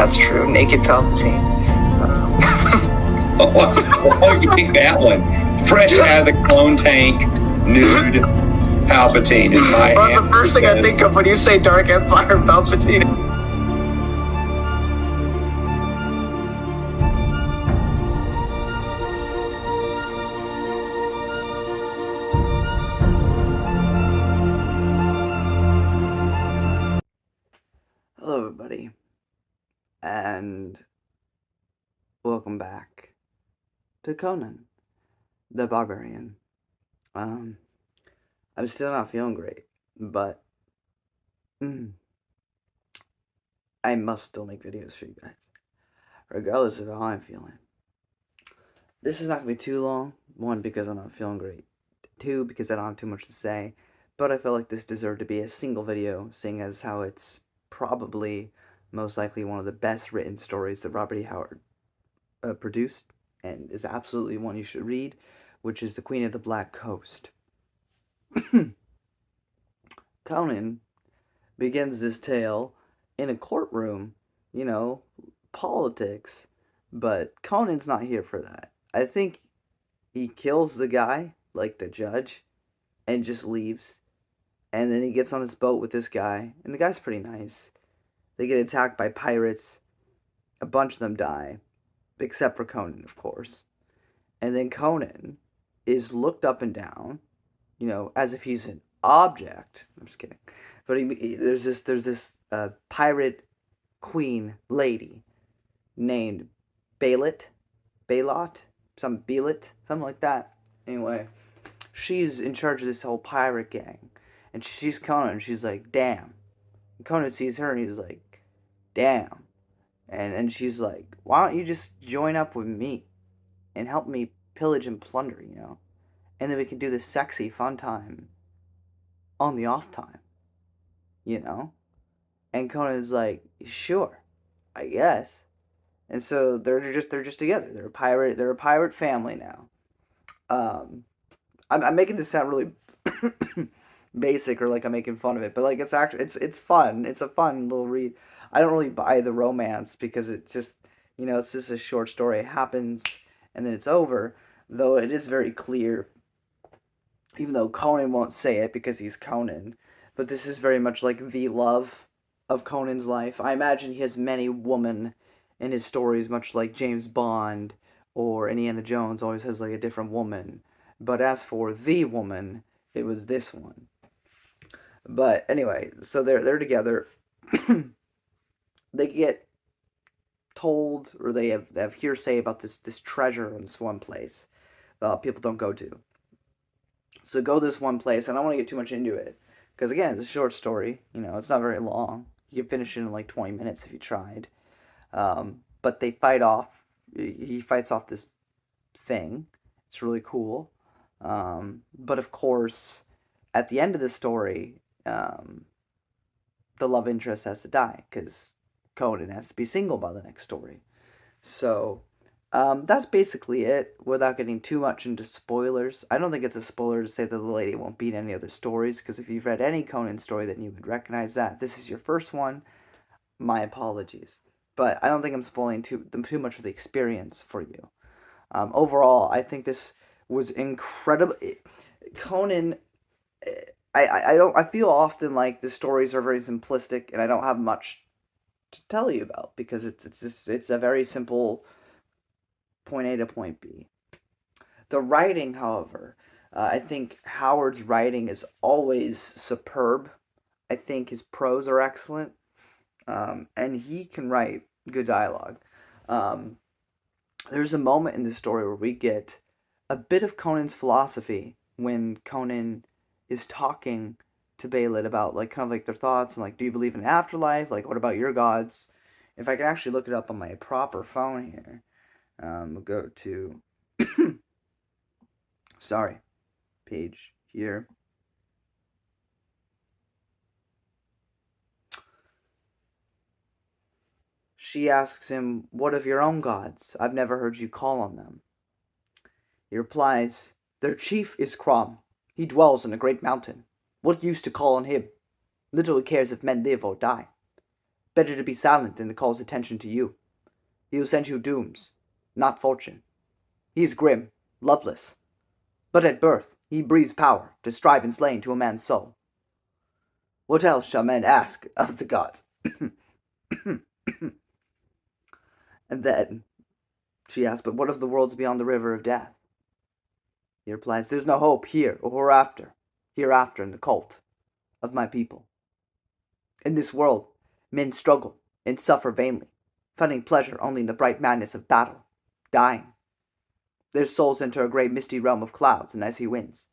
That's true. Naked Palpatine. Oh, you pick that one. Fresh out of the clone tank, nude Palpatine is my Well, that's the first thing I think of when you say Dark Empire Palpatine. Hello, everybody, and welcome back to Conan, the Barbarian. I'm still not feeling great, but I must still make videos for you guys, regardless of how I'm feeling. This is not going to be too long, one, because I'm not feeling great, two, because I don't have too much to say, but I felt like this deserved to be a single video, seeing as how it's probably, most likely, one of the best written stories that Robert E. Howard produced, and is absolutely one you should read, which is The Queen of the Black Coast. Conan begins this tale in a courtroom, politics, but Conan's not here for that. I think he kills the guy, like the judge, and just leaves. And then he gets on this boat with this guy, and the guy's pretty nice. They get attacked by pirates. A bunch of them die, except for Conan, of course. And then Conan is looked up and down, as if he's an object. I'm just kidding. But there's this pirate queen lady named Baelot, something like that. Anyway, she's in charge of this whole pirate gang, and she sees Conan, and she's like, "Damn." And Conan sees her, and he's like, "Damn." And she's like, "Why don't you just join up with me and help me pillage and plunder, And then we can do this sexy, fun time on the off time, And Conan's like, "Sure, I guess." And so they're just together. They're a pirate family now. I'm making this sound really basic, or like I'm making fun of it, but like it's fun. It's a fun little read. I don't really buy the romance because it's just it's just a short story. It happens and then it's over. Though it is very clear, even though Conan won't say it because he's Conan, but this is very much like the love of Conan's life. I imagine he has many women in his stories, much like James Bond or Indiana Jones always has like a different woman. But as for the woman, it was this one. But anyway, so they're together. They get told, or they have hearsay about this treasure in this one place that people don't go to. So go this one place, and I don't want to get too much into it, because again, it's a short story. It's not very long. You can finish it in like 20 minutes if you tried. But they fight off. He fights off this thing. It's really cool. But of course, at the end of the story, the love interest has to die because Conan has to be single by the next story. So that's basically it, without getting too much into spoilers. I don't think it's a spoiler to say that the lady won't be in any other stories, because if you've read any Conan story, then you would recognize that. If this is your first one, my apologies. But I don't think I'm spoiling too much of the experience for you. Overall, I think this was incredible. Conan, I feel often like the stories are very simplistic, and I don't have much to tell you about, because it's a very simple point A to point B. The writing, however, I think Howard's writing is always superb. I think his prose are excellent, and he can write good dialogue. There's a moment in the story where we get a bit of Conan's philosophy when Conan is talking to Baelot about like kind of like their thoughts and like, do you believe in afterlife? Like, what about your gods? If I can actually look it up on my proper phone here, we'll go to sorry, page here. She asks him, "What of your own gods? I've never heard you call on them." He replies, "Their chief is Crom. He dwells in a great mountain. What use to call on him? Little he cares if men live or die. Better to be silent than to cause attention to you. He will send you dooms, not fortune. He is grim, loveless, but at birth he breathes power to strive and slay into a man's soul. What else shall men ask of the gods? And then she asks, but what of the worlds beyond the river of death? He replies, there's no hope here or hereafter in the cult of my people. In this world, men struggle and suffer vainly, finding pleasure only in the bright madness of battle, dying. Their souls enter a great misty realm of clouds and icy winds,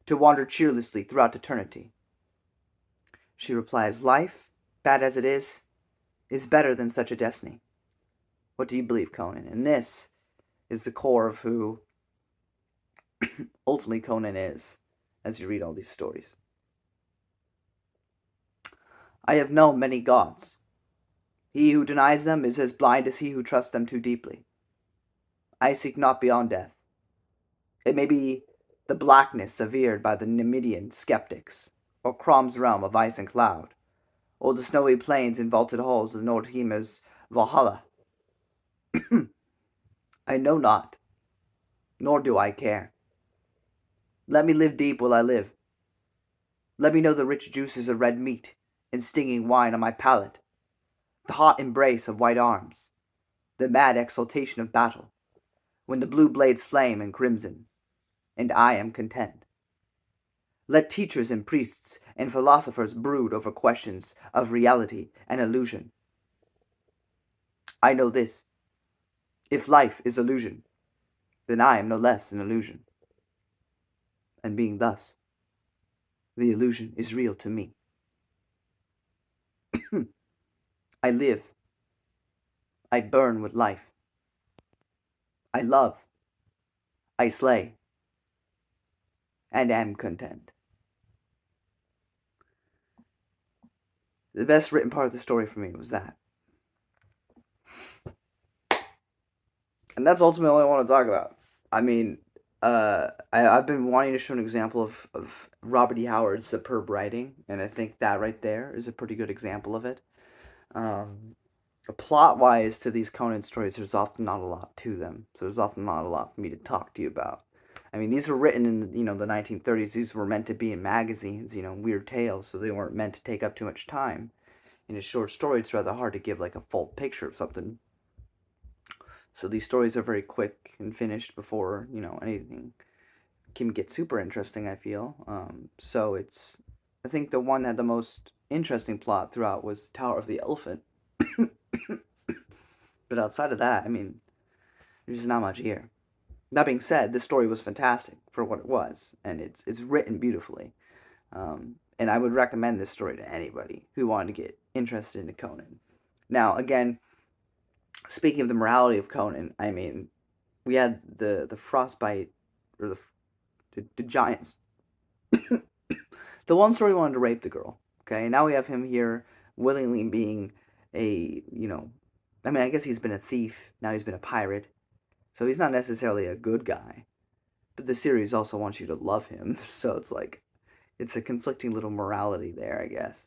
to wander cheerlessly throughout eternity. She replies, life, bad as it is better than such a destiny. What do you believe, Conan? And this is the core of who ultimately Conan is as you read all these stories. I have known many gods. He who denies them is as blind as he who trusts them too deeply. I seek not beyond death. It may be the blackness severed by the Numidian skeptics, or Crom's realm of ice and cloud, or the snowy plains and vaulted halls of Nordheimer's Valhalla. I know not, nor do I care. Let me live deep while I live. Let me know the rich juices of red meat and stinging wine on my palate, the hot embrace of white arms, the mad exultation of battle, when the blue blades flame and crimson, and I am content. Let teachers and priests and philosophers brood over questions of reality and illusion. I know this. If life is illusion, then I am no less an illusion. And being thus, the illusion is real to me. I live. I burn with life. I love. I slay. And am content. The best written part of the story for me was that. And that's ultimately all I want to talk about. I mean, I've been wanting to show an example of Robert E. Howard's superb writing, and I think that right there is a pretty good example of it. Um, Plot wise, to these Conan stories, there's often not a lot to them, so there's often not a lot for me to talk to you about. I mean, these were written in the 1930s. These were meant to be in magazines, weird tales, so they weren't meant to take up too much time. In a short story, it's rather hard to give like a full picture of something. So these stories are very quick and finished before anything can get super interesting. I feel so. I think the one that had the most interesting plot throughout was Tower of the Elephant. But outside of that, I mean, there's just not much here. That being said, this story was fantastic for what it was, and it's written beautifully. And I would recommend this story to anybody who wanted to get interested into Conan. Now, again, speaking of the morality of Conan, I mean, we had the frostbite or the giants. The one story wanted to rape the girl. Okay, now we have him here willingly being I mean, I guess he's been a thief. Now he's been a pirate. So he's not necessarily a good guy. But the series also wants you to love him. So it's like, it's a conflicting little morality there, I guess.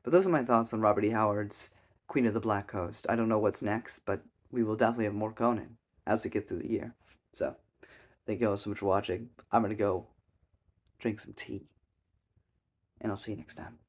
But those are my thoughts on Robert E. Howard's Queen of the Black Coast. I don't know what's next, but we will definitely have more Conan as we get through the year. So, thank you all so much for watching. I'm going to go drink some tea. And I'll see you next time.